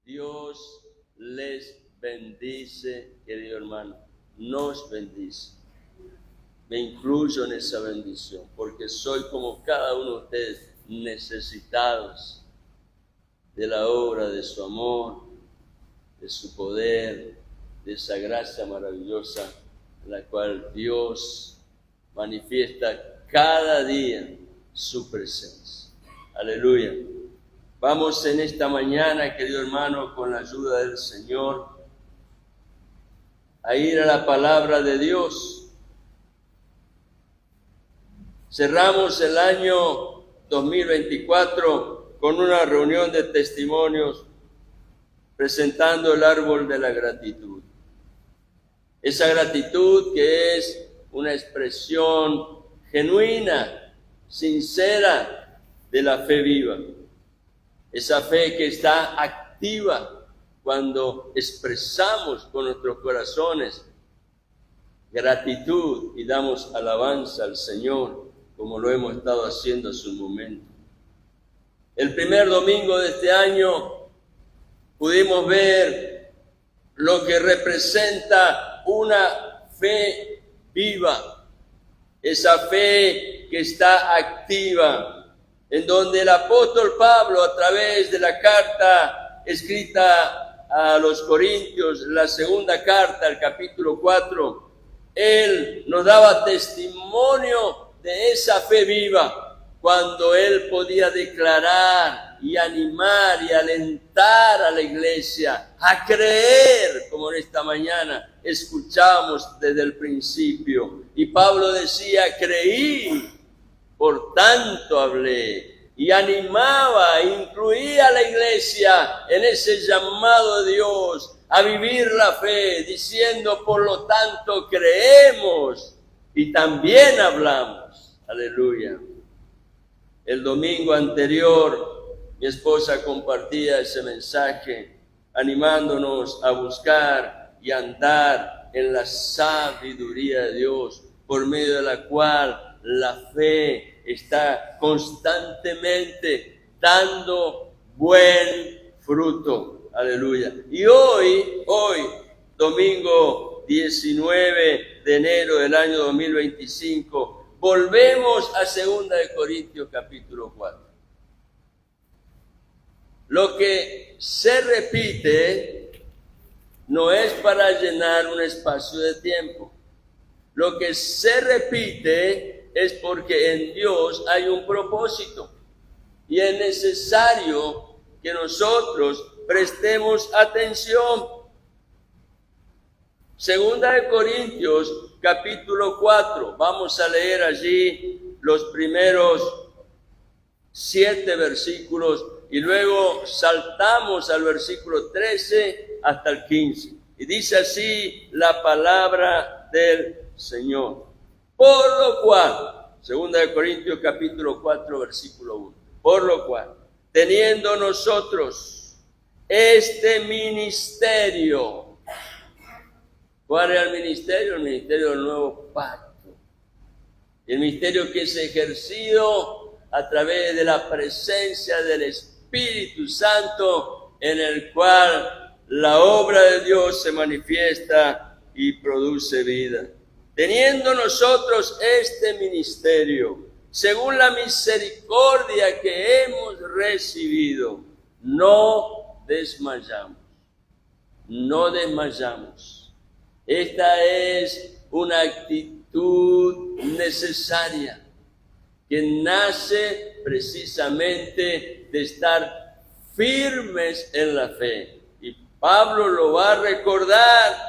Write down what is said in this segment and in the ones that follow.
Dios les bendice, querido hermano, nos bendice. Me incluyo en esa bendición, porque soy como cada uno de ustedes, necesitados de la obra de su amor, de su poder, de esa gracia maravillosa, en la cual Dios manifiesta cada día su presencia. Aleluya. Vamos en esta mañana, querido hermano, con la ayuda del Señor, a ir a la palabra de Dios. Cerramos el año 2024 con una reunión de testimonios presentando el árbol de la gratitud. Esa gratitud que es una expresión genuina, sincera de la fe viva. Esa fe que está activa cuando expresamos con nuestros corazones gratitud y damos alabanza al Señor, como lo hemos estado haciendo hace un momento. El primer domingo de este año pudimos ver lo que representa una fe viva, esa fe que está activa, en donde el apóstol Pablo, a través de la carta escrita a los Corintios, la segunda carta, el capítulo 4, él nos daba testimonio de esa fe viva, cuando él podía declarar y animar y alentar a la iglesia a creer, como en esta mañana escuchamos desde el principio. Y Pablo decía, creí, por tanto hablé, y animaba, incluía a la iglesia en ese llamado de Dios a vivir la fe, diciendo, por lo tanto creemos y también hablamos. Aleluya. El domingo anterior, mi esposa compartía ese mensaje, animándonos a buscar y andar en la sabiduría de Dios, por medio de la cual la fe está constantemente dando buen fruto. Aleluya. Y hoy, domingo 19 de enero del año 2025, volvemos a 2 de Corintios capítulo 4. Lo que se repite no es para llenar un espacio de tiempo. Lo que se repite es porque en Dios hay un propósito y es necesario que nosotros prestemos atención. 2 de Corintios capítulo 4, vamos a leer allí los primeros 7 versículos y luego saltamos al versículo 13 hasta el 15. Y dice así la palabra del Señor. Por lo cual, 2 de Corintios capítulo 4, versículo 1. Por lo cual, teniendo nosotros este ministerio. ¿Cuál era el ministerio? El ministerio del nuevo pacto. El ministerio que es ejercido a través de la presencia del Espíritu Santo, en el cual la obra de Dios se manifiesta y produce vida. Teniendo nosotros este ministerio, según la misericordia que hemos recibido, no desmayamos. No desmayamos. Esta es una actitud necesaria que nace precisamente de estar firmes en la fe. Y Pablo lo va a recordar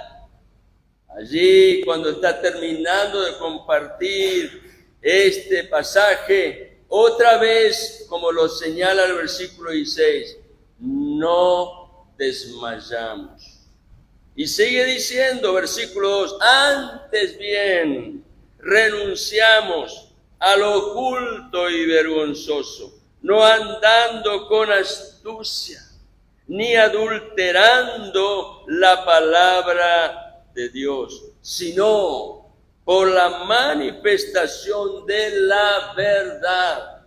allí cuando está terminando de compartir este pasaje, otra vez, como lo señala el versículo 16, no desmayamos. Y sigue diciendo, versículo 2, antes bien renunciamos a lo oculto y vergonzoso, no andando con astucia, ni adulterando la palabra de Dios, sino por la manifestación de la verdad,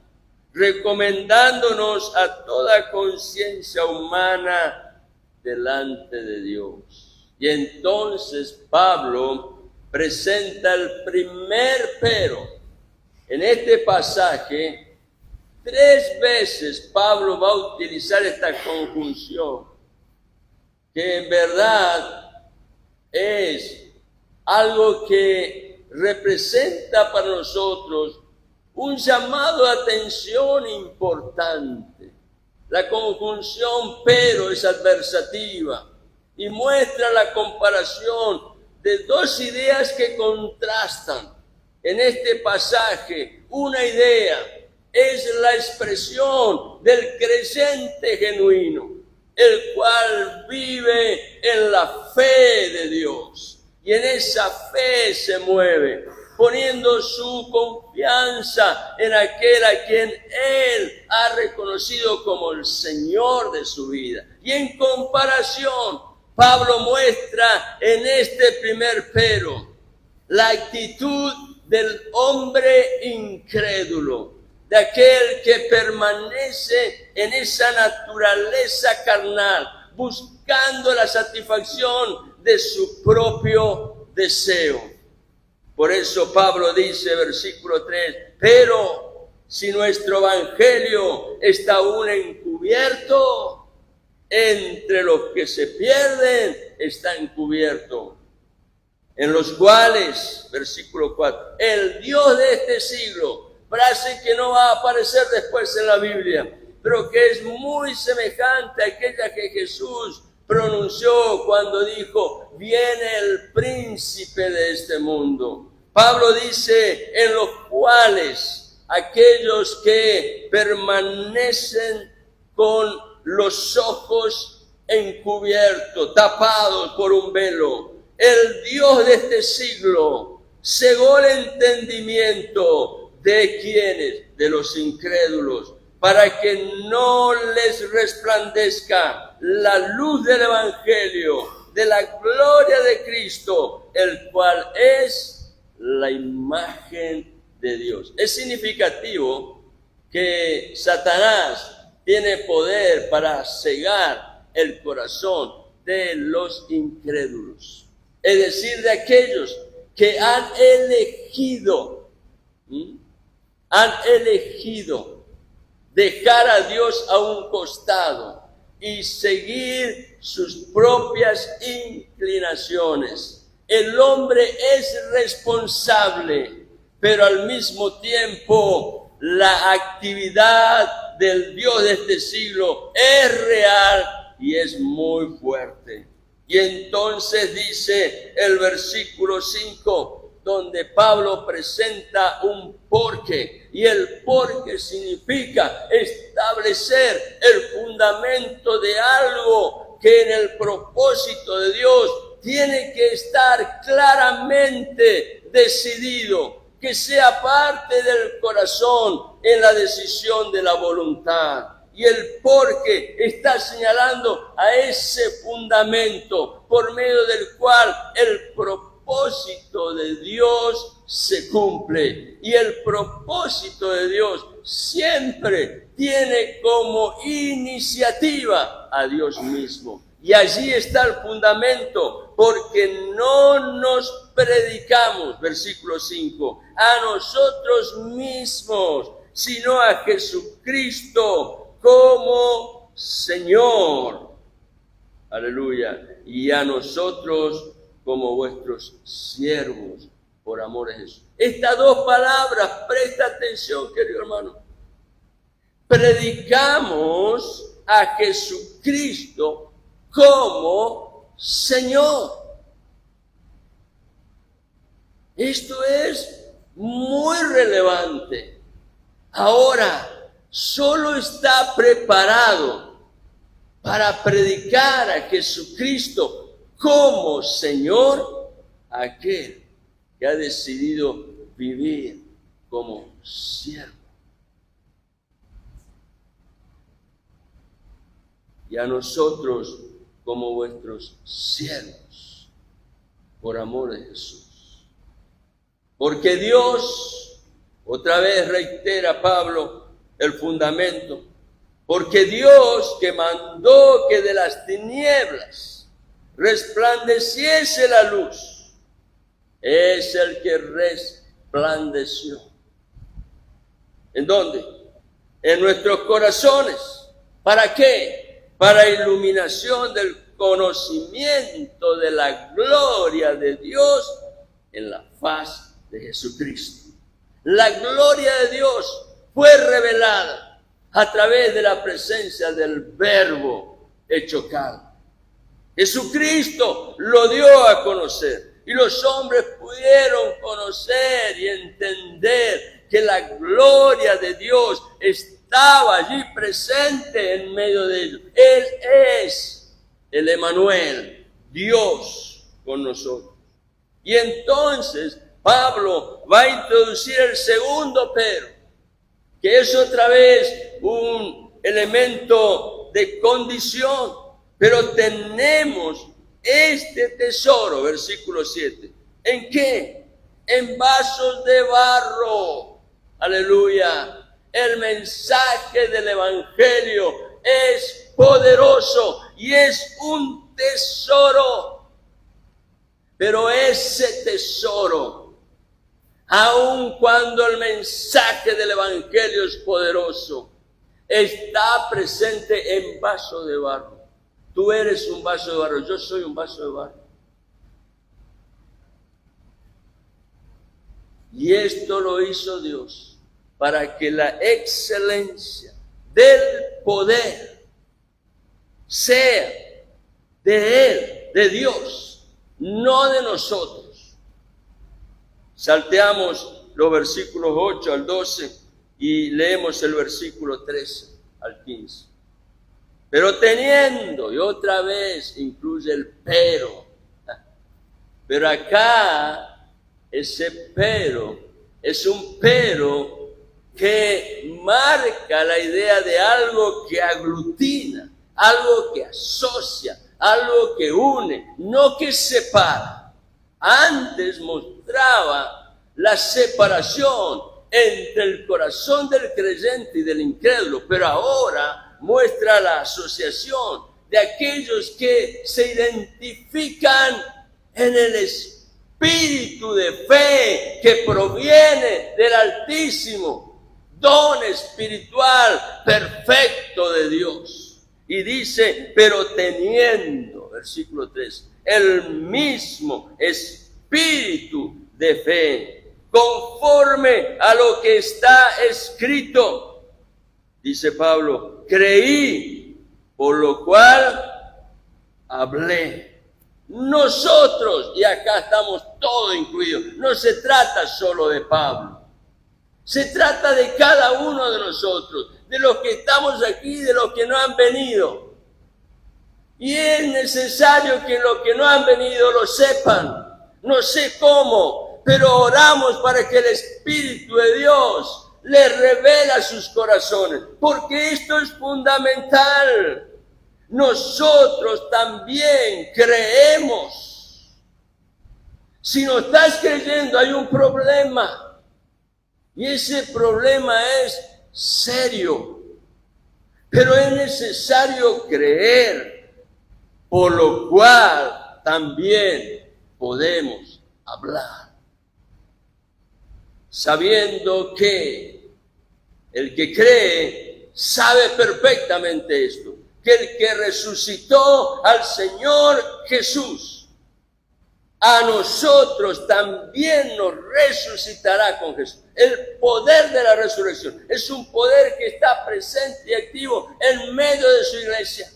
recomendándonos a toda conciencia humana delante de Dios. Y entonces Pablo presenta el primer pero. En este pasaje, 3 veces Pablo va a utilizar esta conjunción, que en verdad es algo que representa para nosotros un llamado a atención importante. La conjunción pero es adversativa y muestra la comparación de 2 ideas que contrastan. En este pasaje, una idea es la expresión del creyente genuino, el cual vive en la fe de Dios y en esa fe se mueve, poniendo su confianza en aquel a quien él ha reconocido como el Señor de su vida. Y en comparación, Pablo muestra en este primer pero la actitud del hombre incrédulo, de aquel que permanece en esa naturaleza carnal, buscando la satisfacción de su propio deseo. Por eso Pablo dice, versículo 3, pero si nuestro evangelio está aún encubierto, entre los que se pierden está encubierto, en los cuales, versículo 4, el Dios de este siglo, frase que no va a aparecer después en la Biblia, pero que es muy semejante a aquella que Jesús pronunció cuando dijo, viene el príncipe de este mundo. Pablo dice, en los cuales aquellos que permanecen con los ojos encubiertos, tapados por un velo, el Dios de este siglo cegó el entendimiento de quienes, de los incrédulos, para que no les resplandezca la luz del evangelio, de la gloria de Cristo, el cual es la imagen de Dios. Es significativo que Satanás tiene poder para cegar el corazón de los incrédulos, es decir, de aquellos que han elegido dejar a Dios a un costado y seguir sus propias inclinaciones. El hombre es responsable, pero al mismo tiempo la actividad del Dios de este siglo es real y es muy fuerte. Y entonces dice el versículo 5, donde Pablo presenta un porqué, y el porqué significa establecer el fundamento de algo que en el propósito de Dios tiene que estar claramente decidido, que sea parte del corazón en la decisión de la voluntad. Y el porqué está señalando a ese fundamento por medio del cual el propósito de Dios se cumple. Y el propósito de Dios siempre tiene como iniciativa a Dios mismo. Y allí está el fundamento, porque no nos predicamos, versículo 5, a nosotros mismos, sino a Jesucristo como Señor. Aleluya. Y a nosotros como vuestros siervos por amor a Jesús. Estas 2 palabras, presta atención, querido hermano. Predicamos a Jesucristo como Señor. Esto es muy relevante. Ahora, solo está preparado para predicar a Jesucristo como Señor aquel que ha decidido vivir como siervo. Y a nosotros como vuestros siervos por amor de Jesús. Porque Dios, otra vez reitera Pablo, el fundamento, Porque Dios, que mandó que de las tinieblas resplandeciese la luz, es el que resplandeció. ¿En dónde? En nuestros corazones. ¿Para qué? Para iluminación del conocimiento de la gloria de Dios en la faz de Jesucristo. La gloria de Dios fue revelada a través de la presencia del Verbo hecho carne. Jesucristo lo dio a conocer y los hombres pudieron conocer y entender que la gloria de Dios estaba allí presente en medio de ellos. Él es el Emmanuel, Dios con nosotros. Y entonces Pablo va a introducir el segundo pero, que es otra vez un elemento de condición, pero tenemos este tesoro, versículo 7. ¿En qué? En vasos de barro. Aleluya. El mensaje del Evangelio es poderoso y es un tesoro. Pero ese tesoro, aun cuando el mensaje del Evangelio es poderoso, está presente en vaso de barro. Tú eres un vaso de barro, yo soy un vaso de barro. Y esto lo hizo Dios para que la excelencia del poder sea de Él, de Dios, no de nosotros. Salteamos los versículos 8 al 12 y leemos el versículo 13 al 15. Pero teniendo, y otra vez incluye el pero acá ese pero es un pero que marca la idea de algo que aglutina, algo que asocia, algo que une, no que separa. Antes mostraba la separación entre el corazón del creyente y del incrédulo, pero ahora muestra la asociación de aquellos que se identifican en el espíritu de fe que proviene del Altísimo, don espiritual perfecto de Dios. Y dice, pero teniendo, versículo 3, el mismo espíritu de fe, conforme a lo que está escrito. Dice Pablo, creí, por lo cual hablé. Nosotros, y acá estamos todos incluidos, no se trata solo de Pablo. Se trata de cada uno de nosotros, de los que estamos aquí y de los que no han venido. Y es necesario que los que no han venido lo sepan. No sé cómo, pero oramos para que el Espíritu de Dios les revela sus corazones, porque esto es fundamental. Nosotros también creemos. Si no estás creyendo, hay un problema, y ese problema es serio, pero es necesario creer, por lo cual también podemos hablar, sabiendo que el que cree sabe perfectamente esto, que el que resucitó al Señor Jesús, a nosotros también nos resucitará con Jesús. El poder de la resurrección es un poder que está presente y activo en medio de su iglesia,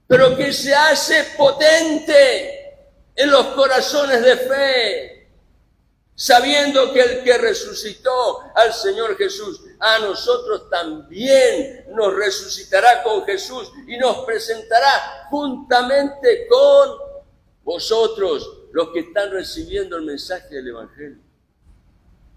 pero que se hace potente en los corazones de fe, sabiendo que el que resucitó al Señor Jesús, a nosotros también nos resucitará con Jesús y nos presentará juntamente con vosotros, los que están recibiendo el mensaje del Evangelio.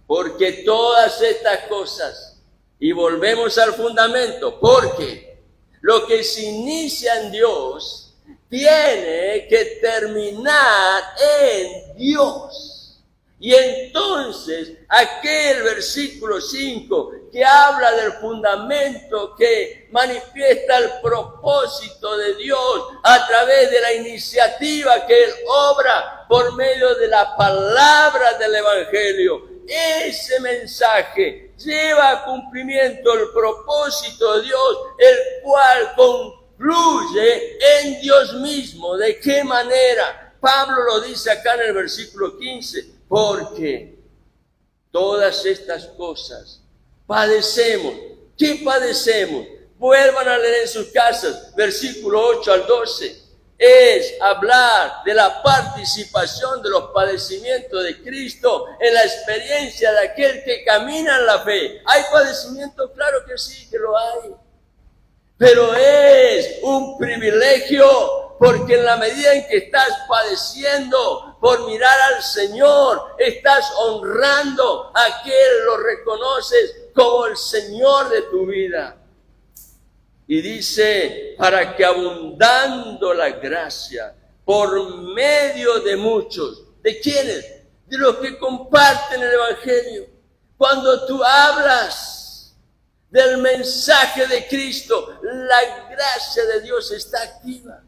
Porque todas estas cosas, y volvemos al fundamento, porque lo que se inicia en Dios tiene que terminar en Dios. Y entonces aquel versículo 5 que habla del fundamento que manifiesta el propósito de Dios a través de la iniciativa que Él obra por medio de la palabra del Evangelio. Ese mensaje lleva a cumplimiento el propósito de Dios, el cual concluye en Dios mismo. ¿De qué manera? Pablo lo dice acá en el versículo 15. Porque todas estas cosas padecemos. ¿Qué padecemos? Vuelvan a leer en sus casas, versículo 8 al 12. Es hablar de la participación de los padecimientos de Cristo en la experiencia de aquel que camina en la fe. ¿Hay padecimiento? Claro que sí, que lo hay. Pero es un privilegio, porque en la medida en que estás padeciendo por mirar al Señor, estás honrando a quien lo reconoces como el Señor de tu vida. Y dice, para que abundando la gracia por medio de muchos. ¿De quiénes? De los que comparten el Evangelio. Cuando tú hablas del mensaje de Cristo, la gracia de Dios está activa.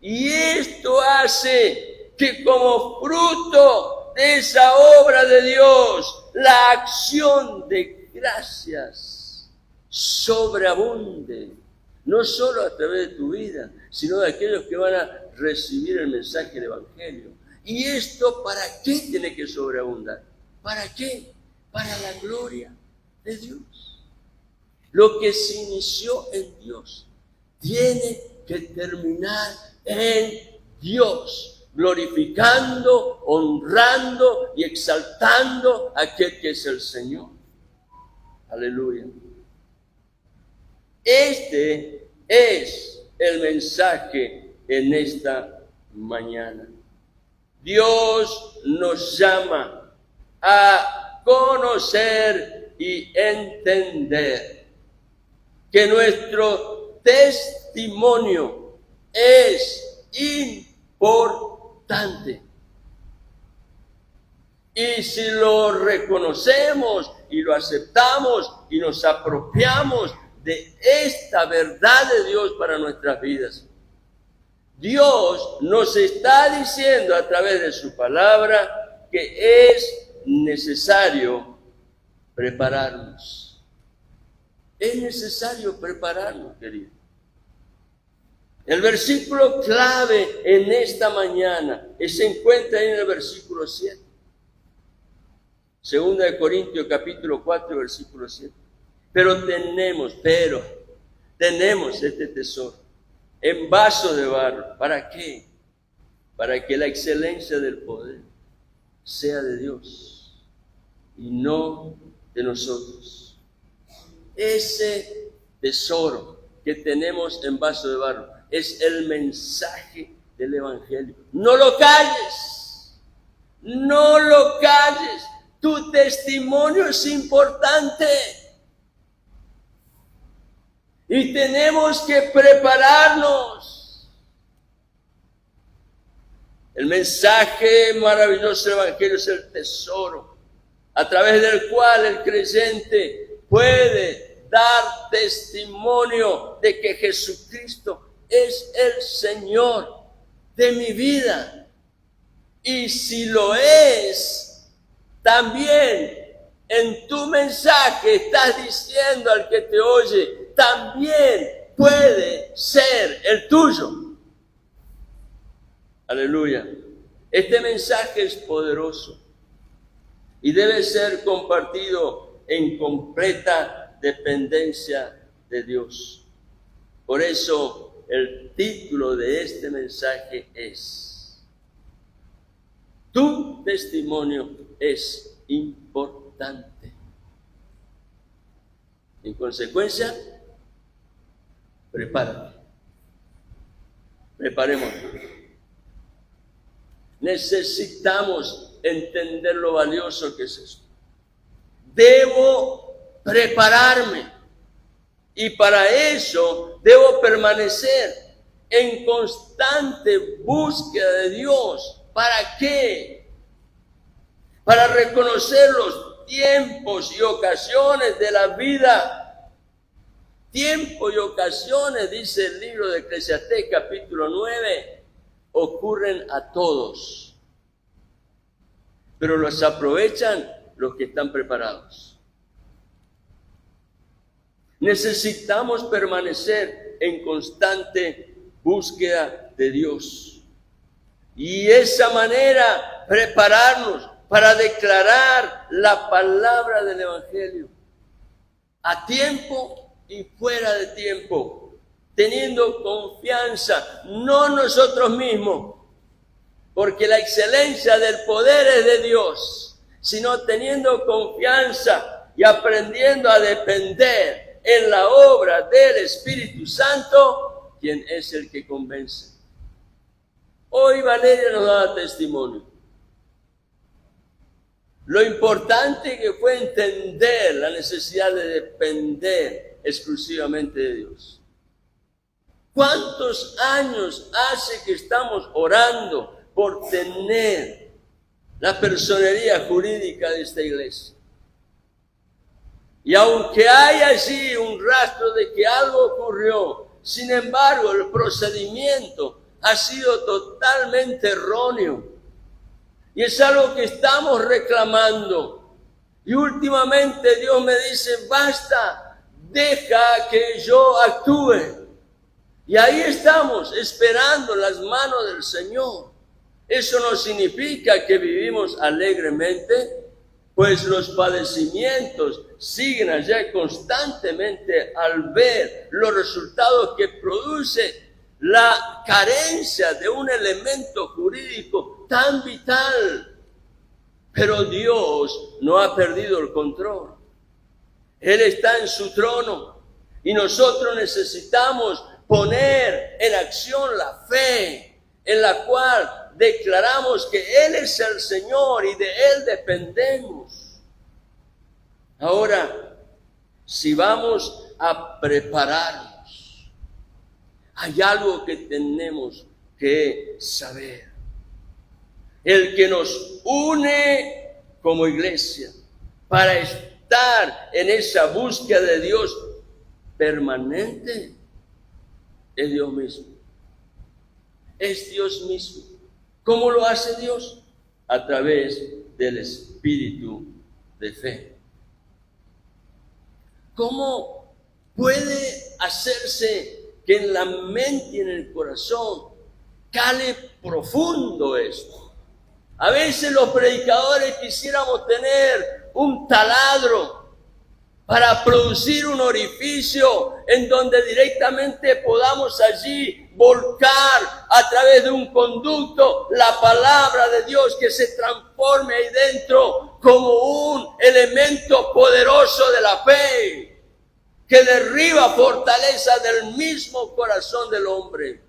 Y esto hace que como fruto de esa obra de Dios, la acción de gracias sobreabunde, no solo a través de tu vida, sino de aquellos que van a recibir el mensaje del Evangelio. ¿Y esto para qué tiene que sobreabundar? ¿Para qué? Para la gloria de Dios. Lo que se inició en Dios tiene que terminar en Dios, glorificando, honrando y exaltando a aquel que es el Señor. Aleluya. Este es el mensaje en esta mañana. Dios nos llama a conocer y entender que nuestro testimonio es importante. Y si lo reconocemos y lo aceptamos y nos apropiamos de esta verdad de Dios para nuestras vidas, Dios nos está diciendo a través de su palabra que es necesario prepararnos. Es necesario prepararnos, querido. El versículo clave en esta mañana se encuentra en el versículo 7. Segunda de Corintios capítulo 4, versículo 7. Pero tenemos este tesoro en vaso de barro. ¿Para qué? Para que la excelencia del poder sea de Dios y no de nosotros. Ese tesoro que tenemos en vaso de barro es el mensaje del Evangelio. No lo calles, no lo calles. Tu testimonio es importante. Y tenemos que prepararnos. El mensaje maravilloso del Evangelio es el tesoro a través del cual el creyente puede dar testimonio de que Jesucristo es el Señor de mi vida. Y si lo es, también en tu mensaje estás diciendo al que te oye, también puede ser el tuyo. Aleluya. Este mensaje es poderoso y debe ser compartido en completa dependencia de Dios. Por eso el título de este mensaje es: tu testimonio es importante. En consecuencia, prepárate. Preparémonos. Necesitamos entender lo valioso que es esto. Debo prepararme. Y para eso debo permanecer en constante búsqueda de Dios. ¿Para qué? para reconocer los tiempos y ocasiones de la vida. Tiempo y ocasiones, dice el libro de Eclesiastés capítulo 9, ocurren a todos, pero los aprovechan los que están preparados. Necesitamos permanecer en constante búsqueda de Dios. Y esa manera prepararnos para declarar la palabra del Evangelio a tiempo y fuera de tiempo, teniendo confianza, no nosotros mismos, porque la excelencia del poder es de Dios, sino teniendo confianza y aprendiendo a depender en la obra del Espíritu Santo, quien es el que convence. Hoy Valeria nos da testimonio. Lo importante que fue entender la necesidad de depender exclusivamente de Dios. ¿Cuántos años hace que estamos orando por tener la personería jurídica de esta iglesia? Y aunque hay allí un rastro de que algo ocurrió, sin embargo el procedimiento ha sido totalmente erróneo. Y es algo que estamos reclamando. Y últimamente Dios me dice, basta, deja que yo actúe. Y ahí estamos, esperando las manos del Señor. Eso no significa que vivimos alegremente, pues los padecimientos siguen allá constantemente al ver los resultados que produce la carencia de un elemento jurídico tan vital. Pero Dios no ha perdido el control. Él está en su trono y nosotros necesitamos poner en acción la fe en la cual declaramos que Él es el Señor y de Él dependemos. Ahora, si vamos a prepararnos, hay algo que tenemos que saber. El que nos une como iglesia para estar en esa búsqueda de Dios permanente es Dios mismo. Es Dios mismo. ¿Cómo lo hace Dios? A través del espíritu de fe. ¿Cómo puede hacerse que en la mente y en el corazón cale profundo esto? A veces los predicadores quisiéramos tener un taladro para producir un orificio en donde directamente podamos allí volcar a través de un conducto la palabra de Dios, que se transforme ahí dentro como un elemento poderoso de la fe que derriba fortaleza del mismo corazón del hombre.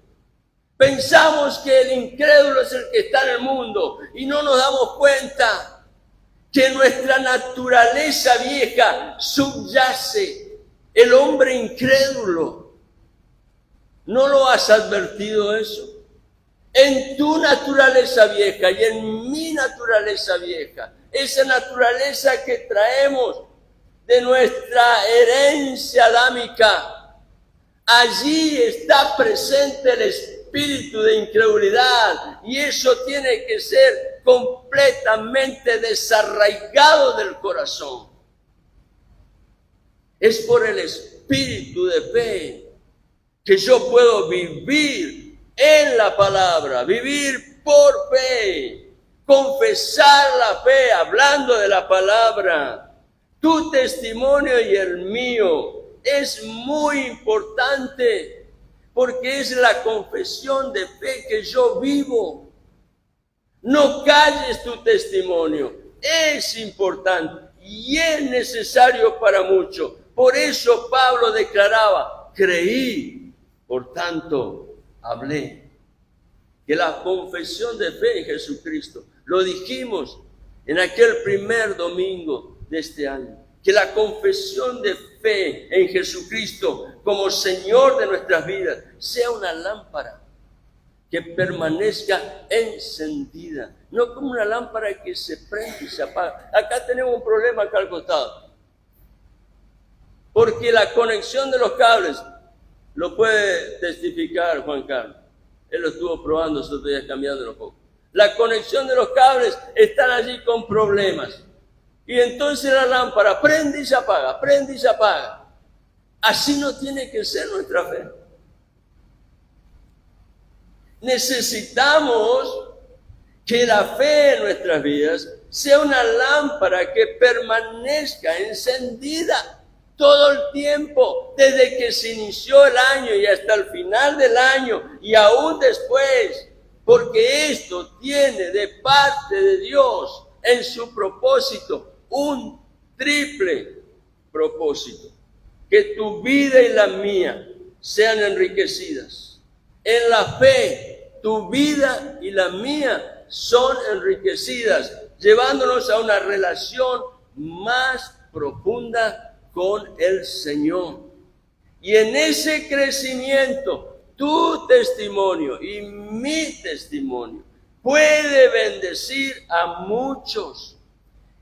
Pensamos que el incrédulo es el que está en el mundo y no nos damos cuenta que nuestra naturaleza vieja subyace el hombre incrédulo. ¿No lo has advertido eso? En tu naturaleza vieja y en mi naturaleza vieja, esa naturaleza que traemos de nuestra herencia adámica, allí está presente el espíritu de incredulidad y eso tiene que ser completamente desarraigado del corazón. Es por el espíritu de fe que yo puedo vivir en la palabra, vivir por fe, confesar la fe hablando de la palabra. Tu testimonio y el mío es muy importante porque es la confesión de fe que yo vivo. No calles tu testimonio, es importante y es necesario para mucho. Por eso Pablo declaraba, creí, por tanto hablé. Que la confesión de fe en Jesucristo, lo dijimos en aquel primer domingo de este año, que la confesión de fe en Jesucristo como Señor de nuestras vidas sea una lámpara que permanezca encendida, no como una lámpara que se prende y se apaga. Acá tenemos un problema acá al costado, porque la conexión de los cables, lo puede testificar Juan Carlos, él lo estuvo probando esos días, cambiándolo un poco. La conexión de los cables están allí con problemas, y entonces la lámpara prende y se apaga, prende y se apaga. Así no tiene que ser nuestra fe. Necesitamos que la fe en nuestras vidas sea una lámpara que permanezca encendida todo el tiempo, desde que se inició el año y hasta el final del año y aún después, porque esto tiene de parte de Dios en su propósito un triple propósito: que tu vida y la mía sean enriquecidas. En la fe, tu vida y la mía son enriquecidas, llevándonos a una relación más profunda con el Señor. Y en ese crecimiento, tu testimonio y mi testimonio puede bendecir a muchos.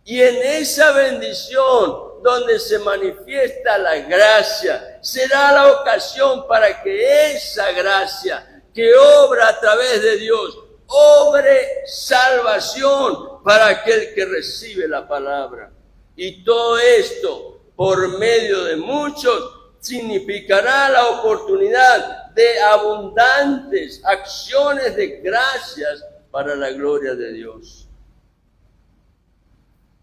Y en esa bendición, donde se manifiesta la gracia, será la ocasión para que esa gracia que obra a través de Dios, obre salvación para aquel que recibe la palabra. Y todo esto, por medio de muchos, significará la oportunidad de abundantes acciones de gracias para la gloria de Dios.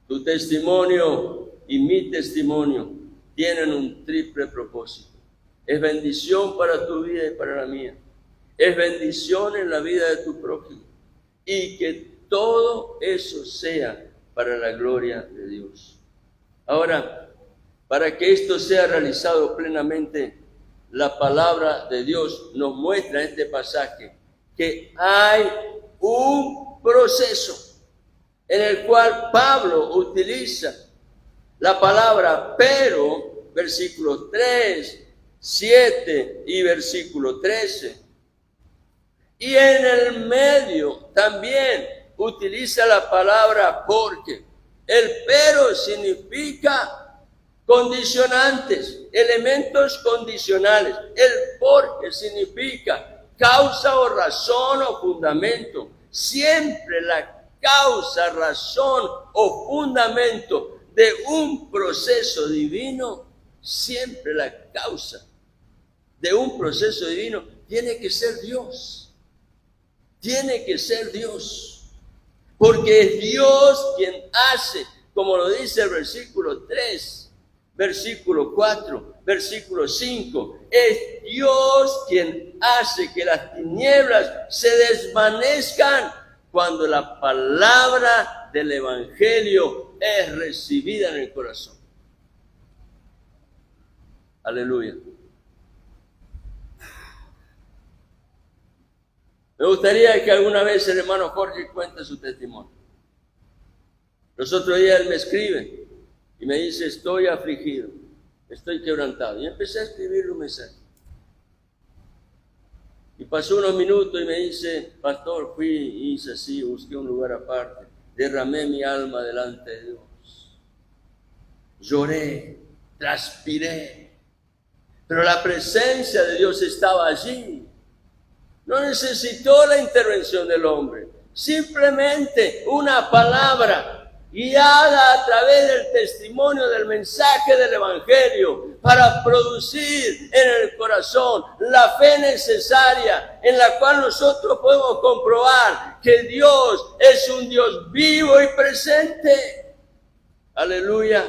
Tu testimonio y mi testimonio tienen un triple propósito. Es bendición para tu vida y para la mía. Es bendición en la vida de tu prójimo. Y que todo eso sea para la gloria de Dios. Ahora, para que esto sea realizado plenamente, la palabra de Dios nos muestra en este pasaje que hay un proceso en el cual Pablo utiliza la palabra pero, versículos 3, 7 y versículo 13. Y en el medio también utiliza la palabra porque. El pero significa condicionantes, elementos condicionales. El porque significa causa o razón o fundamento. Siempre la causa, razón o fundamento de un proceso divino, siempre la causa de un proceso divino tiene que ser Dios. Tiene que ser Dios. Porque es Dios quien hace, como lo dice el versículo 3, versículo 4, versículo 5. Es Dios quien hace que las tinieblas se desvanezcan cuando la palabra del Evangelio es recibida en el corazón. Aleluya. Me gustaría que alguna vez el hermano Jorge cuente su testimonio. Los otros días él me escribe y me dice: estoy afligido, estoy quebrantado. Y empecé a escribirle un mensaje. Y pasó unos minutos y me dice: pastor, fui y hice así, busqué un lugar aparte, derramé mi alma delante de Dios. Lloré, transpiré, pero la presencia de Dios estaba allí. No necesitó la intervención del hombre, simplemente una palabra guiada a través del testimonio del mensaje del Evangelio para producir en el corazón la fe necesaria en la cual nosotros podemos comprobar que Dios es un Dios vivo y presente. Aleluya.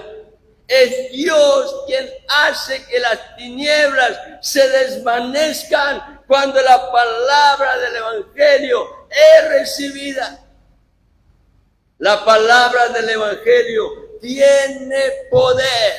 Es Dios quien hace que las tinieblas se desvanezcan cuando la palabra del Evangelio es recibida. La palabra del Evangelio tiene poder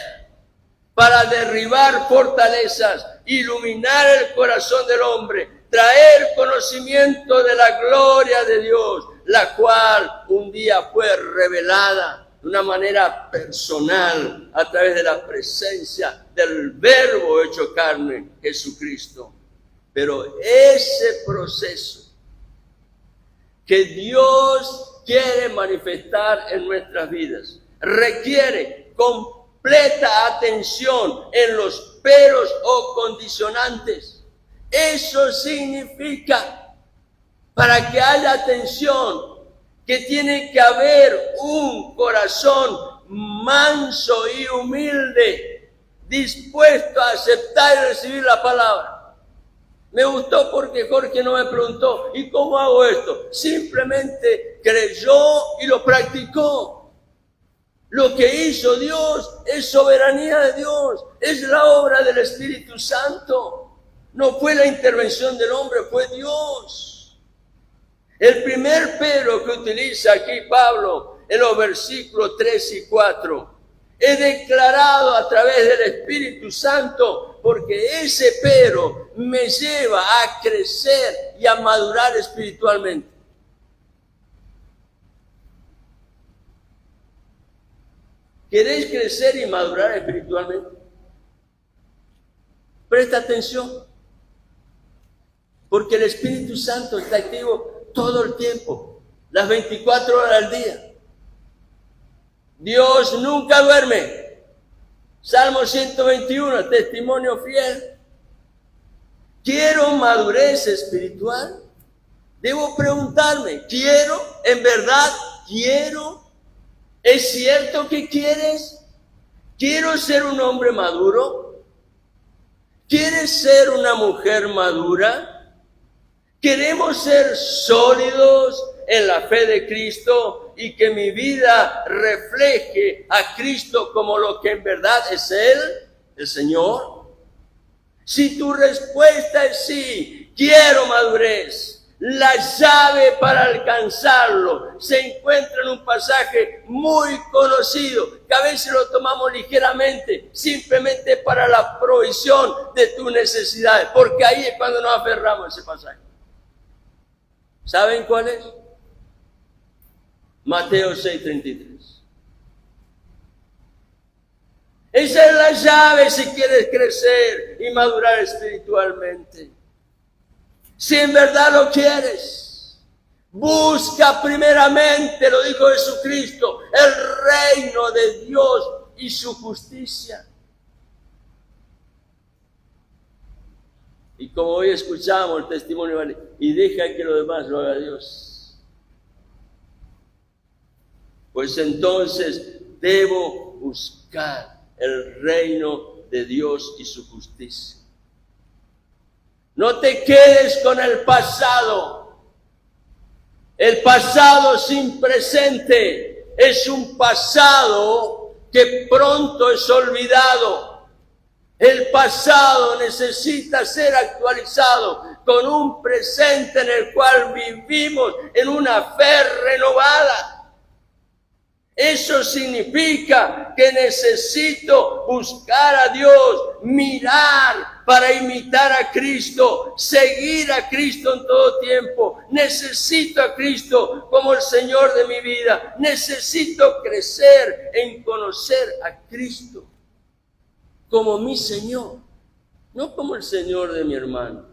para derribar fortalezas, iluminar el corazón del hombre, traer conocimiento de la gloria de Dios, la cual un día fue revelada de una manera personal a través de la presencia del Verbo hecho carne, Jesucristo. Pero ese proceso que Dios quiere manifestar en nuestras vidas. Requiere completa atención en los peros o condicionantes. Eso significa, para que haya atención, que tiene que haber un corazón manso y humilde, dispuesto a aceptar y recibir la palabra. Me gustó porque Jorge no me preguntó, ¿y cómo hago esto? Simplemente creyó y lo practicó. Lo que hizo Dios es soberanía de Dios, es la obra del Espíritu Santo. No fue la intervención del hombre, fue Dios. El primer pero que utiliza aquí Pablo en los versículos 3 y 4 es declarado a través del Espíritu Santo, porque ese pero me lleva a crecer y a madurar espiritualmente. ¿Queréis crecer y madurar espiritualmente? Presta atención, porque el Espíritu Santo está activo todo el tiempo, las 24 horas al día. Dios nunca duerme. Salmo 121, testimonio fiel. ¿Quiero madurez espiritual? Debo preguntarme, ¿quiero? ¿En verdad quiero? ¿Es cierto que quieres? ¿Quiero ser un hombre maduro? ¿Quieres ser una mujer madura? ¿Queremos ser sólidos en la fe de Cristo y que mi vida refleje a Cristo como lo que en verdad es Él, el Señor? Si tu respuesta es sí, quiero madurez, la llave para alcanzarlo se encuentra en un pasaje muy conocido, que a veces lo tomamos ligeramente, simplemente para la provisión de tus necesidades, porque ahí es cuando nos aferramos a ese pasaje. ¿Saben cuál es? Mateo 6:33. Esa es la llave si quieres crecer y madurar espiritualmente. Si en verdad lo quieres, busca primeramente, lo dijo Jesucristo, el reino de Dios y su justicia. Y como hoy escuchamos el testimonio, y deja que lo demás lo haga Dios. Pues entonces debo buscar el reino de Dios y su justicia. No te quedes con el pasado. El pasado sin presente es un pasado que pronto es olvidado. El pasado necesita ser actualizado con un presente en el cual vivimos en una fe renovada. Eso significa que necesito buscar a Dios, mirar para imitar a Cristo, seguir a Cristo en todo tiempo. Necesito a Cristo como el Señor de mi vida. Necesito crecer en conocer a Cristo como mi Señor, no como el Señor de mi hermano.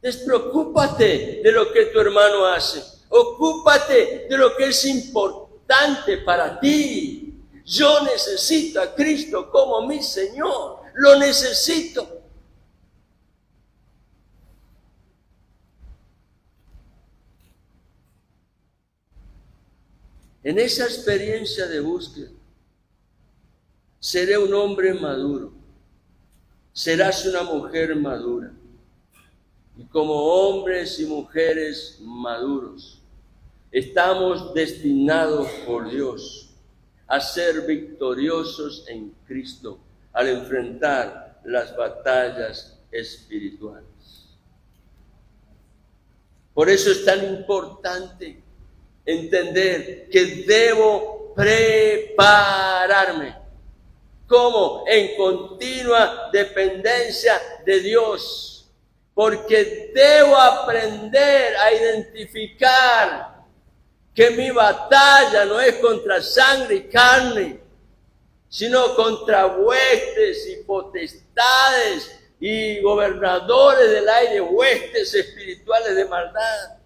Despreocúpate de lo que tu hermano hace. Ocúpate de lo que es importante para ti. Yo necesito a Cristo como mi Señor. Lo necesito. En esa experiencia de búsqueda, seré un hombre maduro. Serás una mujer madura. Y como hombres y mujeres maduros, estamos destinados por Dios a ser victoriosos en Cristo al enfrentar las batallas espirituales. Por eso es tan importante entender que debo prepararme. ¿Cómo? En continua dependencia de Dios. Porque debo aprender a identificar que mi batalla no es contra sangre y carne, sino contra huestes y potestades y gobernadores del aire, huestes espirituales de maldad.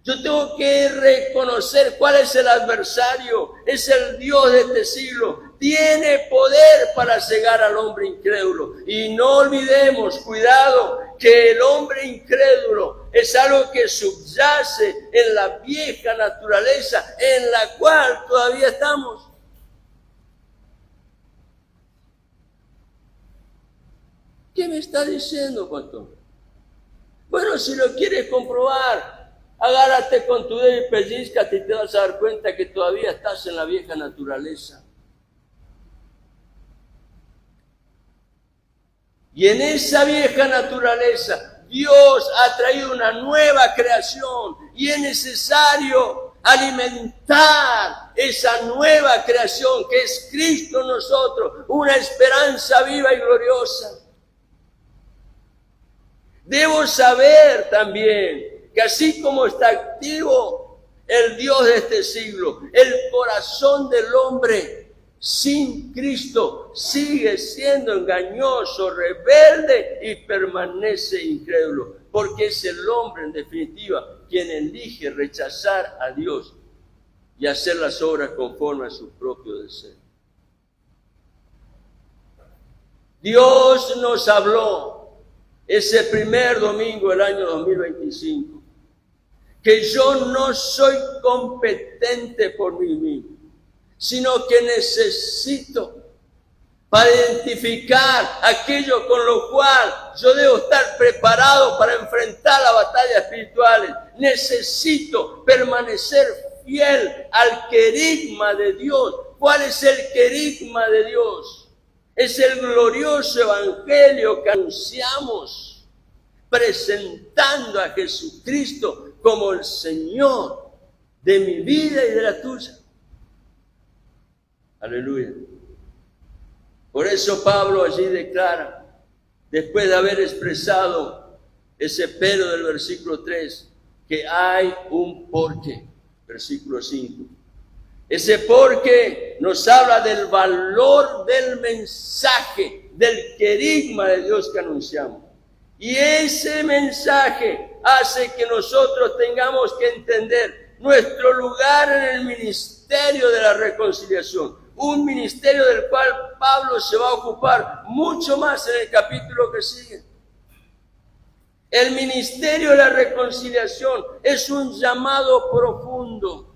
Yo tengo que reconocer cuál es el adversario. Es el Dios de este siglo. Tiene poder para cegar al hombre incrédulo. Y no olvidemos, cuidado, que el hombre incrédulo es algo que subyace en la vieja naturaleza en la cual todavía estamos. ¿Qué me está diciendo, pastor? Bueno, si lo quieres comprobar, agárrate con tu dedo y pellízcate y te vas a dar cuenta que todavía estás en la vieja naturaleza. Y en esa vieja naturaleza, Dios ha traído una nueva creación y es necesario alimentar esa nueva creación que es Cristo en nosotros, una esperanza viva y gloriosa. Debo saber también que así como está activo el Dios de este siglo, el corazón del hombre sin Cristo sigue siendo engañoso, rebelde y permanece incrédulo, porque es el hombre en definitiva quien elige rechazar a Dios y hacer las obras conforme a su propio deseo. Dios nos habló ese primer domingo del año 2025, que yo no soy competente por mí mismo, sino que necesito para identificar aquello con lo cual yo debo estar preparado para enfrentar las batallas espirituales. Necesito permanecer fiel al querigma de Dios. ¿Cuál es el querigma de Dios? Es el glorioso evangelio que anunciamos, presentando a Jesucristo como el Señor de mi vida y de la tuya. Aleluya. Por eso Pablo allí declara, después de haber expresado ese pero del versículo 3, que hay un porqué. Versículo 5. Ese porqué nos habla del valor del mensaje, del querigma de Dios que anunciamos. Y ese mensaje hace que nosotros tengamos que entender nuestro lugar en el ministerio de la reconciliación. Un ministerio del cual Pablo se va a ocupar mucho más en el capítulo que sigue. El ministerio de la reconciliación es un llamado profundo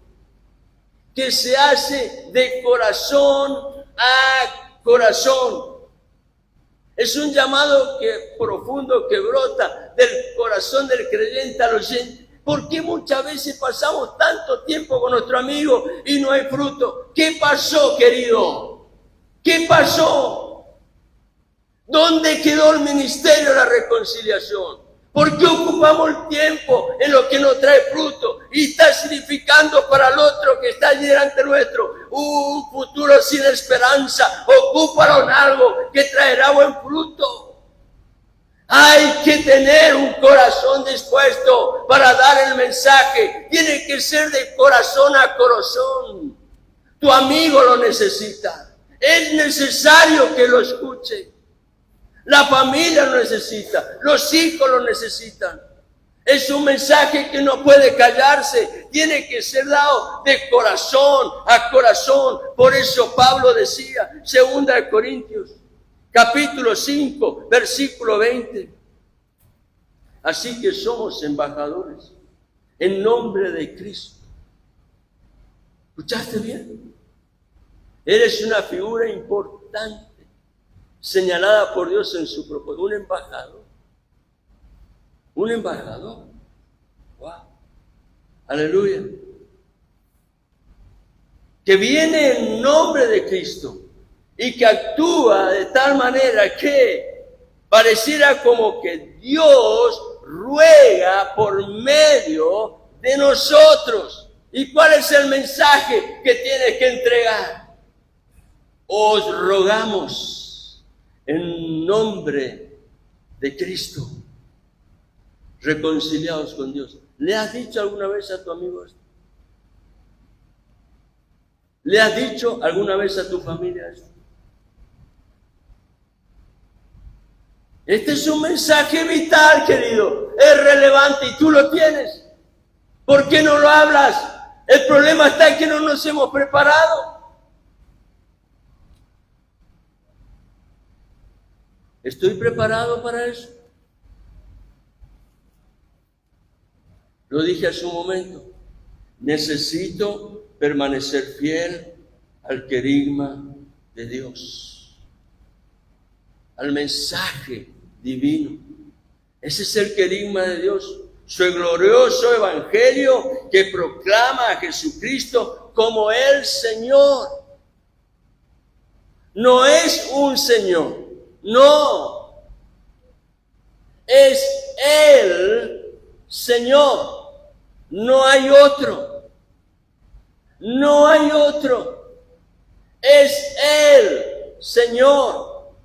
que se hace de corazón a corazón. Es un llamado profundo que brota del corazón del creyente al oyente. ¿Por qué muchas veces pasamos tanto tiempo con nuestro amigo y no hay fruto? ¿Qué pasó, querido? ¿Qué pasó? ¿Dónde quedó el ministerio de la reconciliación? ¿Por qué ocupamos el tiempo en lo que no trae fruto y está significando para el otro que está allí delante nuestro un futuro sin esperanza? Ocuparon algo que traerá buen fruto. Hay que tener un corazón dispuesto para dar el mensaje. Tiene que ser de corazón a corazón. Tu amigo lo necesita. Es necesario que lo escuche. La familia lo necesita. Los hijos lo necesitan. Es un mensaje que no puede callarse. Tiene que ser dado de corazón a corazón. Por eso Pablo decía, 2 Corintios, capítulo 5, versículo 20. Así que somos embajadores en nombre de Cristo. ¿Escuchaste bien? Eres una figura importante, señalada por Dios en su propósito. Un embajador. Un embajador. Wow. Aleluya. Que viene en nombre de Cristo y que actúa de tal manera que pareciera como que Dios ruega por medio de nosotros. ¿Y cuál es el mensaje que tienes que entregar? Os rogamos en nombre de Cristo, reconciliados con Dios. ¿Le has dicho alguna vez a tu amigo esto? ¿Le has dicho alguna vez a tu familia esto? Este es un mensaje vital, querido. Es relevante y tú lo tienes. ¿Por qué no lo hablas? El problema está en que no nos hemos preparado. ¿Estoy preparado para eso? Lo dije hace un momento. Necesito permanecer fiel al querigma de Dios, al mensaje divino. Ese es el querigma de Dios, su glorioso evangelio que proclama a Jesucristo como el Señor. No es un Señor, no, es el Señor. No hay otro. No hay otro. Es el Señor.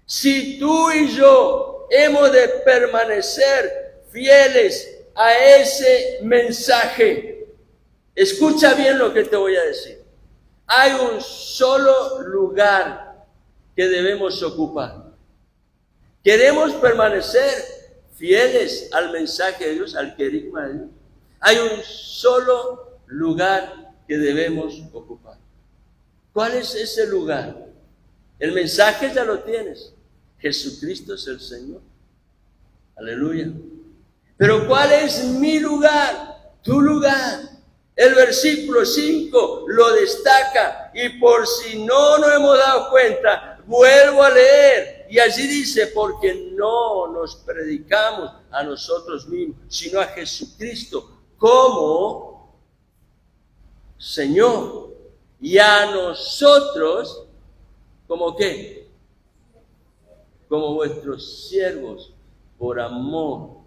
Si tú y yo hemos de permanecer fieles a ese mensaje, escucha bien lo que te voy a decir. Hay un solo lugar que debemos ocupar. Queremos permanecer fieles al mensaje de Dios, al querigma de Dios. Hay un solo lugar que debemos ocupar. ¿Cuál es ese lugar? El mensaje ya lo tienes. Jesucristo es el Señor. Aleluya. Pero ¿cuál es mi lugar? Tu lugar. El versículo 5 lo destaca, y por si no nos hemos dado cuenta, vuelvo a leer, y allí dice: porque no nos predicamos a nosotros mismos, sino a Jesucristo como Señor, y a nosotros como ¿qué? Como vuestros siervos por amor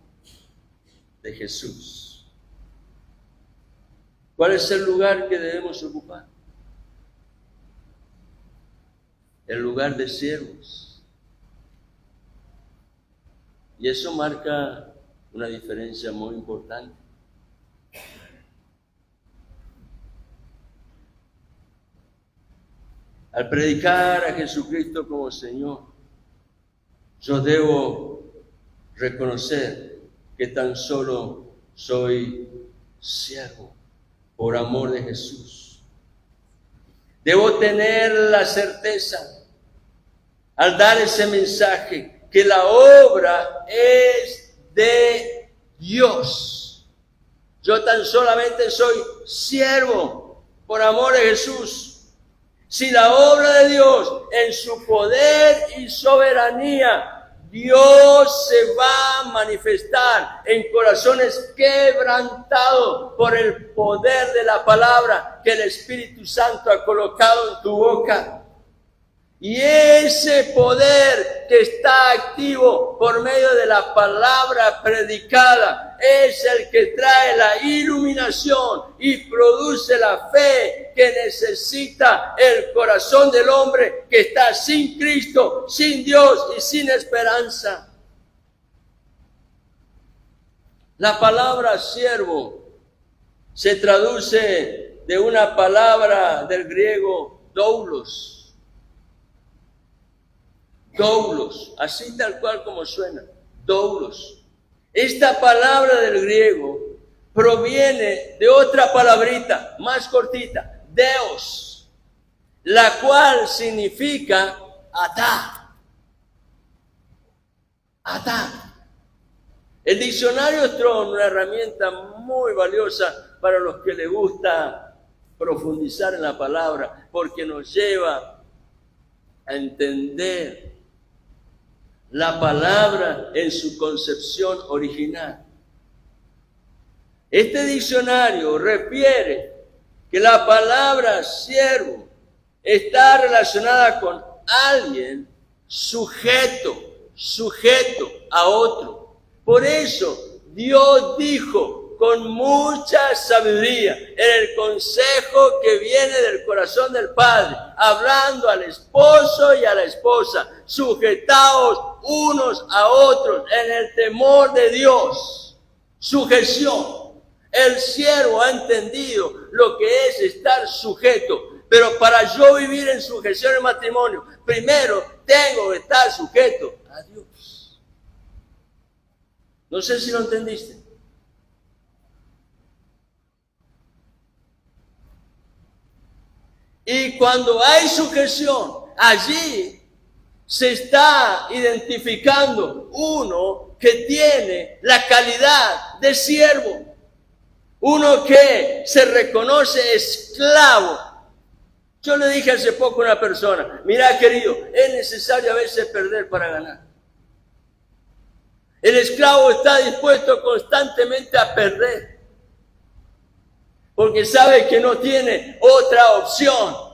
de Jesús. ¿Cuál es el lugar que debemos ocupar? El lugar de siervos. Y eso marca una diferencia muy importante. Al predicar a Jesucristo como Señor, yo debo reconocer que tan solo soy siervo por amor de Jesús. Debo tener la certeza, al dar ese mensaje, que la obra es de Dios. Yo tan solamente soy siervo por amor de Jesús. Si la obra de Dios, en su poder y soberanía, Dios se va a manifestar en corazones quebrantados por el poder de la palabra que el Espíritu Santo ha colocado en tu boca. Y ese poder que está activo por medio de la palabra predicada es el que trae la iluminación y produce la fe que necesita el corazón del hombre que está sin Cristo, sin Dios y sin esperanza. La palabra siervo se traduce de una palabra del griego doulos. Doulos, así tal cual como suena, doulos. Esta palabra del griego proviene de otra palabrita más cortita, deos, la cual significa atar. Atar. El diccionario Strong, una herramienta muy valiosa para los que les gusta profundizar en la palabra, porque nos lleva a entender la palabra en su concepción original. Este diccionario refiere que la palabra siervo está relacionada con alguien sujeto a otro. Por eso Dios dijo con mucha sabiduría en el consejo que viene del corazón del Padre, hablando al esposo y a la esposa: sujetaos unos a otros en el temor de Dios. Sujeción. El siervo ha entendido lo que es estar sujeto, pero para yo vivir en sujeción en matrimonio, primero tengo que estar sujeto a Dios. No sé si lo entendiste. Y cuando hay sujeción, allí se está identificando uno que tiene la calidad de siervo, uno que se reconoce esclavo. Yo le dije hace poco a una persona, mira querido, es necesario a veces perder para ganar. El esclavo está dispuesto constantemente a perder, porque sabe que no tiene otra opción.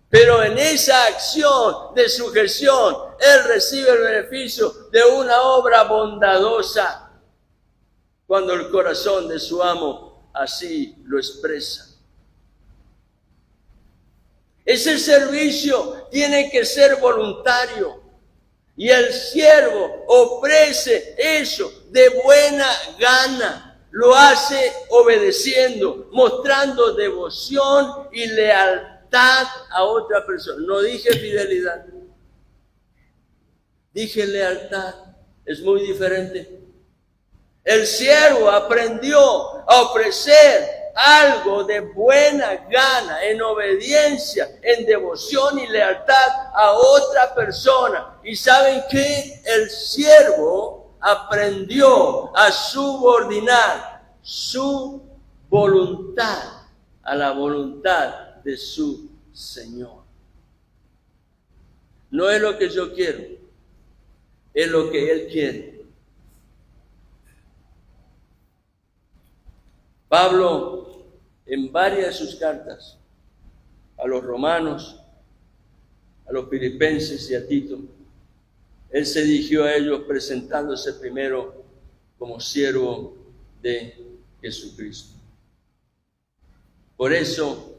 Pero en esa acción de sujeción, él recibe el beneficio de una obra bondadosa, cuando el corazón de su amo así lo expresa. Ese servicio tiene que ser voluntario. Y el siervo ofrece eso de buena gana. Lo hace obedeciendo, mostrando devoción y lealtad a otra persona. No dije fidelidad, dije lealtad. Es muy diferente. El siervo aprendió a ofrecer algo de buena gana, en obediencia, en devoción y lealtad a otra persona. ¿Y saben qué? El siervo aprendió a subordinar su voluntad a la voluntad de su Señor. No es lo que yo quiero, es lo que Él quiere. Pablo, en varias de sus cartas, a los romanos, a los filipenses y a Tito, él se dirigió a ellos presentándose primero como siervo de Jesucristo. Por eso,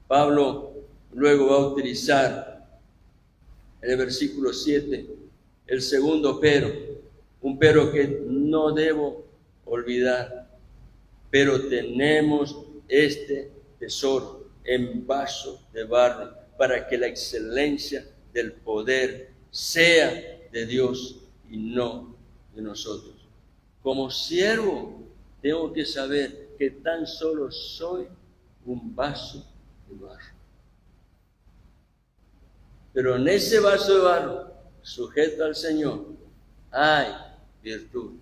Pablo luego va a utilizar en el versículo 7 el segundo pero, un pero que no debo olvidar. Pero tenemos este tesoro en vaso de barro, para que la excelencia del poder sea de Dios y no de nosotros. Como siervo, tengo que saber que tan solo soy un vaso de barro. Pero en ese vaso de barro, sujeto al Señor, hay virtud,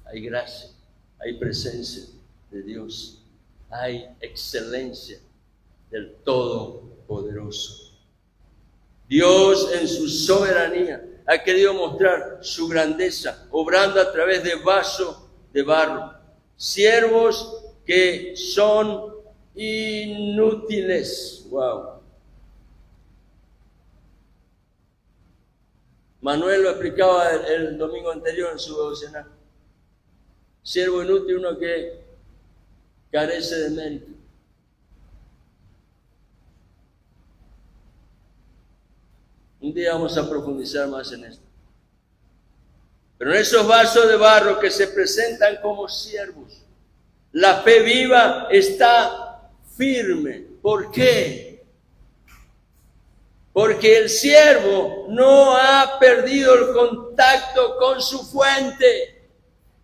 hay gracia, hay presencia de Dios, hay excelencia del Todopoderoso. Dios en su soberanía ha querido mostrar su grandeza, obrando a través de vaso de barro. Siervos que son inútiles. Wow. Manuel lo explicaba el domingo anterior en su devocional. Siervo inútil, uno que carece de mérito. Un día vamos a profundizar más en esto. Pero en esos vasos de barro que se presentan como siervos, la fe viva está firme. ¿Por qué? Porque el siervo no ha perdido el contacto con su fuente.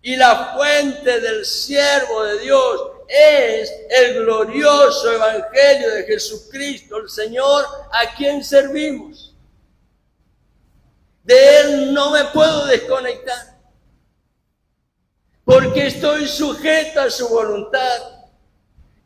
Y la fuente del siervo de Dios es el glorioso evangelio de Jesucristo, el Señor, a quien servimos. De Él no me puedo desconectar, porque estoy sujeto a su voluntad.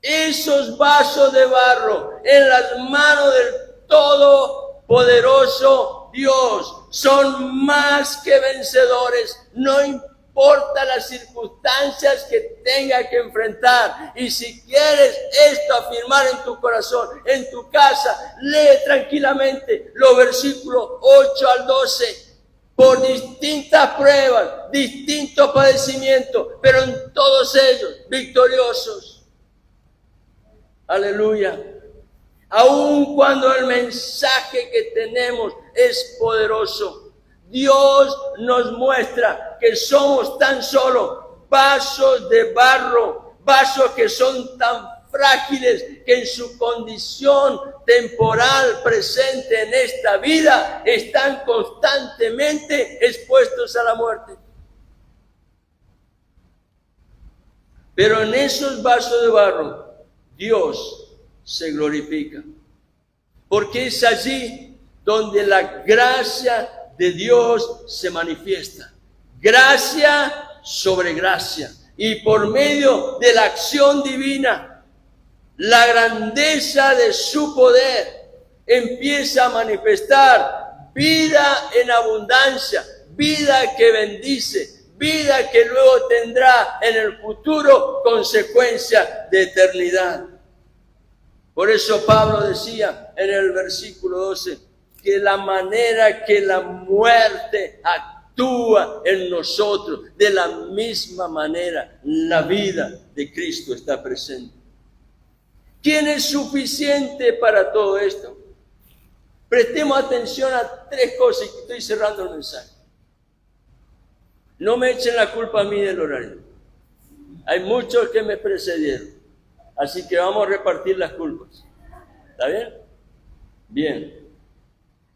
Esos vasos de barro en las manos del Todopoderoso Dios son más que vencedores. No importa las circunstancias que tenga que enfrentar. Y si quieres esto afirmar en tu corazón, en tu casa, lee tranquilamente los versículos 8 al 12. Por distintas pruebas, distintos padecimientos, pero en todos ellos victoriosos. Aleluya. Aun cuando el mensaje que tenemos es poderoso, Dios nos muestra que somos tan solo vasos de barro, vasos que son tan frágiles que en su condición temporal presente en esta vida están constantemente expuestos a la muerte. Pero en esos vasos de barro, Dios se glorifica. porque es allí donde la gracia de Dios se manifiesta. Gracia sobre gracia. Y por medio de la acción divina, la grandeza de su poder empieza a manifestar vida en abundancia, vida que bendice, vida que luego tendrá en el futuro consecuencia de eternidad. Por eso Pablo decía en el versículo 12 que la manera que la muerte actúa en nosotros, de la misma manera la vida de Cristo está presente. ¿Quién es suficiente para todo esto? Prestemos atención a tres cosas y estoy cerrando el mensaje. No me echen la culpa a mí del horario. Hay muchos que me precedieron. Así que vamos a repartir las culpas. ¿Está bien? Bien.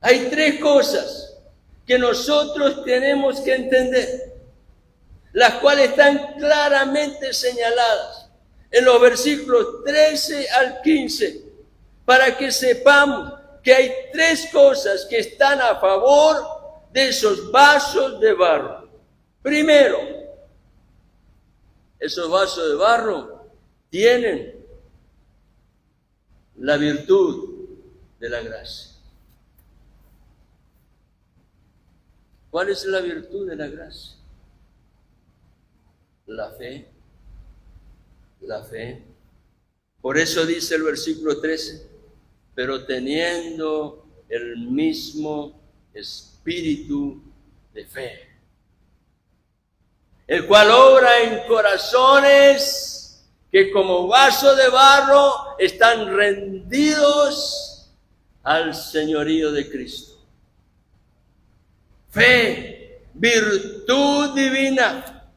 Hay tres cosas que nosotros tenemos que entender, las cuales están claramente señaladas en los versículos 13 al 15, para que sepamos que hay tres cosas que están a favor de esos vasos de barro. Primero, esos vasos de barro tienen la virtud de la gracia. ¿Cuál es la virtud de la gracia? La fe. La fe. Por eso dice el versículo 13, pero teniendo el mismo espíritu de fe, el cual obra en corazones que como vaso de barro están rendidos al señorío de Cristo. Fe, virtud divina.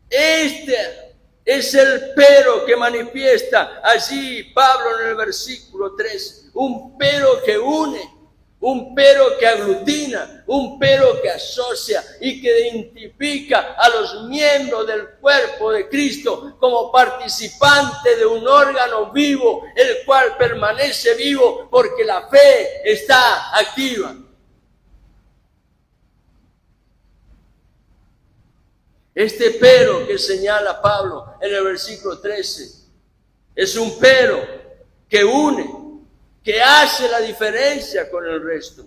Este es el pero que manifiesta allí Pablo en el versículo 3. Un pero que une, un pero que aglutina, un pero que asocia y que identifica a los miembros del cuerpo de Cristo como participantes de un órgano vivo, el cual permanece vivo porque la fe está activa. Este pero que señala Pablo en el versículo 13 es un pero que une, que hace la diferencia con el resto.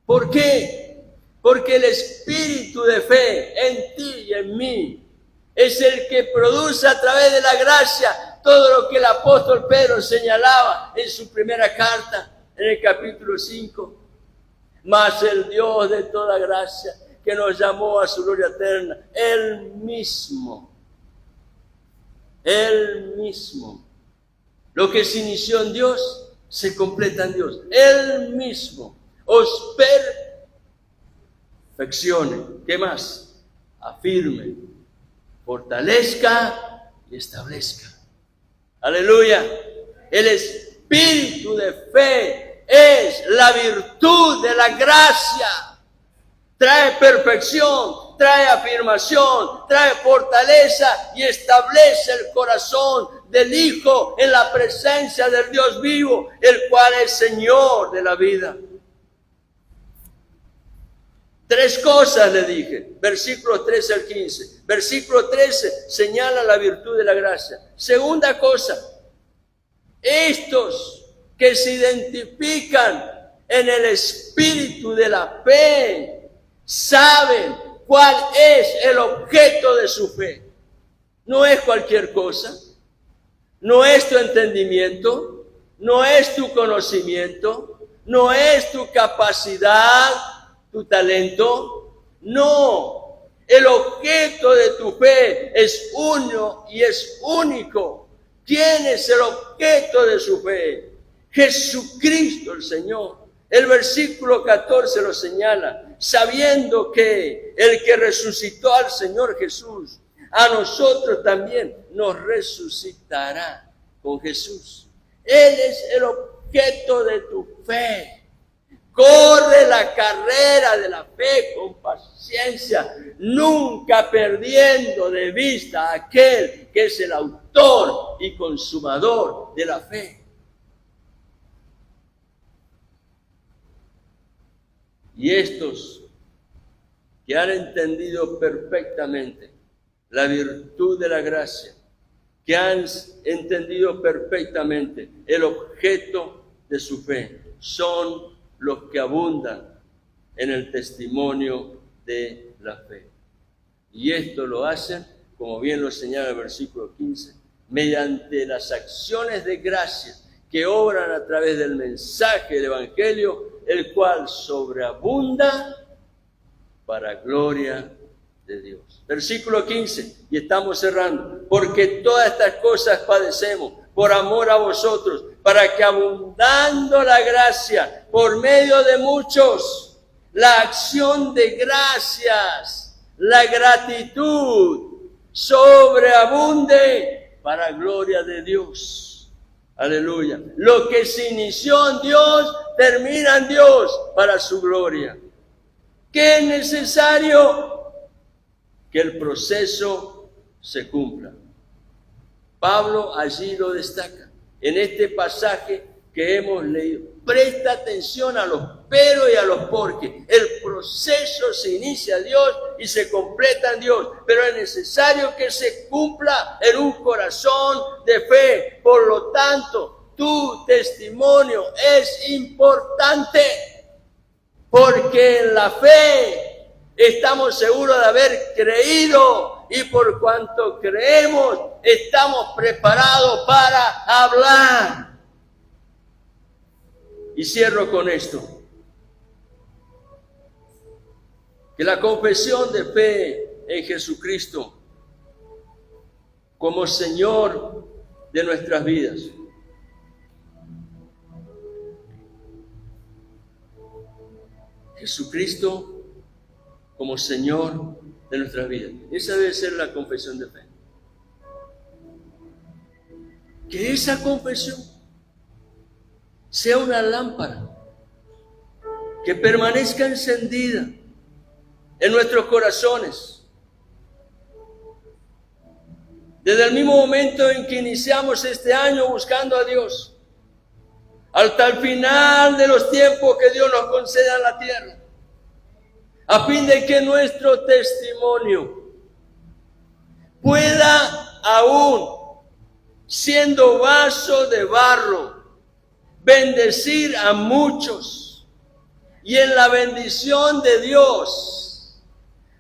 ¿Por qué? Porque el espíritu de fe en ti y en mí es el que produce a través de la gracia todo lo que el apóstol Pedro señalaba en su primera carta, en el capítulo 5. Mas el Dios de toda gracia, que nos llamó a su gloria eterna, Él mismo, lo que se inició en Dios, se completa en Dios. Él mismo os perfeccione. ¿Qué más? Afirme, fortalezca y establezca. Aleluya. El espíritu de fe es la virtud de la gracia. Trae perfección, trae afirmación, trae fortaleza y establece el corazón del Hijo en la presencia del Dios vivo, el cual es Señor de la vida. Tres cosas le dije, versículos 13 al 15. Versículo 13 señala la virtud de la gracia. Segunda cosa, estos que se identifican en el espíritu de la fe, saben cuál es el objeto de su fe. No es cualquier cosa, no es tu entendimiento, no es tu conocimiento, no es tu capacidad, tu talento. No, el objeto de tu fe es uno y es único. ¿Quién es el objeto de su fe? Jesucristo el Señor. El versículo 14 lo señala, sabiendo que el que resucitó al Señor Jesús, a nosotros también nos resucitará con Jesús. Él es el objeto de tu fe. Corre la carrera de la fe con paciencia, nunca perdiendo de vista a aquel que es el autor y consumador de la fe. Y estos que han entendido perfectamente la virtud de la gracia, que han entendido perfectamente el objeto de su fe, son los que abundan en el testimonio de la fe. Y esto lo hacen, como bien lo señala el versículo 15, mediante las acciones de gracia que obran a través del mensaje del Evangelio, el cual sobreabunda para gloria de Dios. Versículo 15, y estamos cerrando. Porque todas estas cosas padecemos por amor a vosotros, para que abundando la gracia por medio de muchos, la acción de gracias, la gratitud, sobreabunde para gloria de Dios. Aleluya. Lo que se inició en Dios, termina en Dios para su gloria. ¿Qué es necesario? Que el proceso se cumpla. Pablo allí lo destaca. En este pasaje que hemos leído, presta atención a los pero y a los porque. El proceso se inicia en Dios y se completa en Dios, pero es necesario que se cumpla en un corazón de fe. Por lo tanto, tu testimonio es importante, porque en la fe estamos seguros de haber creído, y por cuanto creemos, estamos preparados para hablar. Y cierro con esto. Que la confesión de fe en Jesucristo como Señor de nuestras vidas Jesucristo como Señor de nuestras vidas. Esa debe ser la confesión de fe. Que esa confesión sea una lámpara que permanezca encendida en nuestros corazones. Desde el mismo momento en que iniciamos este año buscando a Dios, hasta el final de los tiempos que Dios nos conceda en la tierra, a fin de que nuestro testimonio pueda, aún siendo vaso de barro, bendecir a muchos. Y en la bendición de Dios,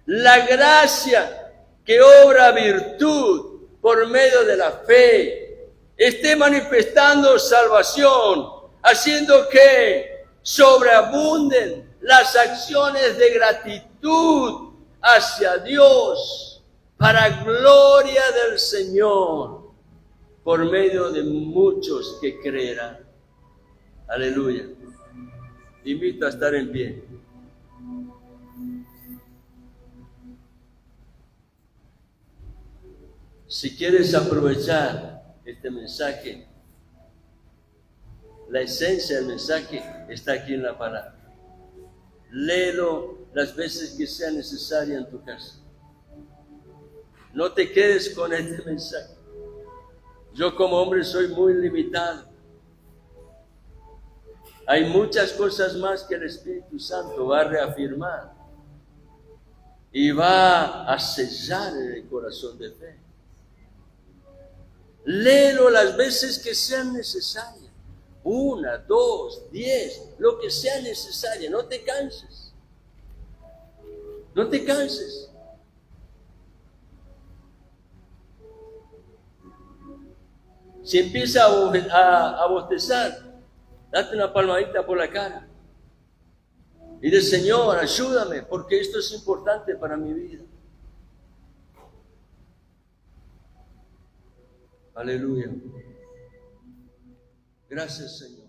la gracia que obra virtud por medio de la fe, esté manifestando salvación, haciendo que sobreabunden las acciones de gratitud hacia Dios, para gloria del Señor, por medio de muchos que creerán. Aleluya. Te invito a estar en pie. Si quieres aprovechar este mensaje, la esencia del mensaje está aquí en la palabra. Léelo las veces que sea necesaria en tu casa. No te quedes con este mensaje. Yo como hombre soy muy limitado. Hay muchas cosas más que el Espíritu Santo va a reafirmar y va a sellar en el corazón de fe. Léelo las veces que sean necesarias. 1, 2, 10, lo que sea necesario. No te canses. No te canses. Si empieza a bostezar, date una palmadita por la cara. Y dile: Señor, ayúdame, porque esto es importante para mi vida. Aleluya. Gracias, Señor.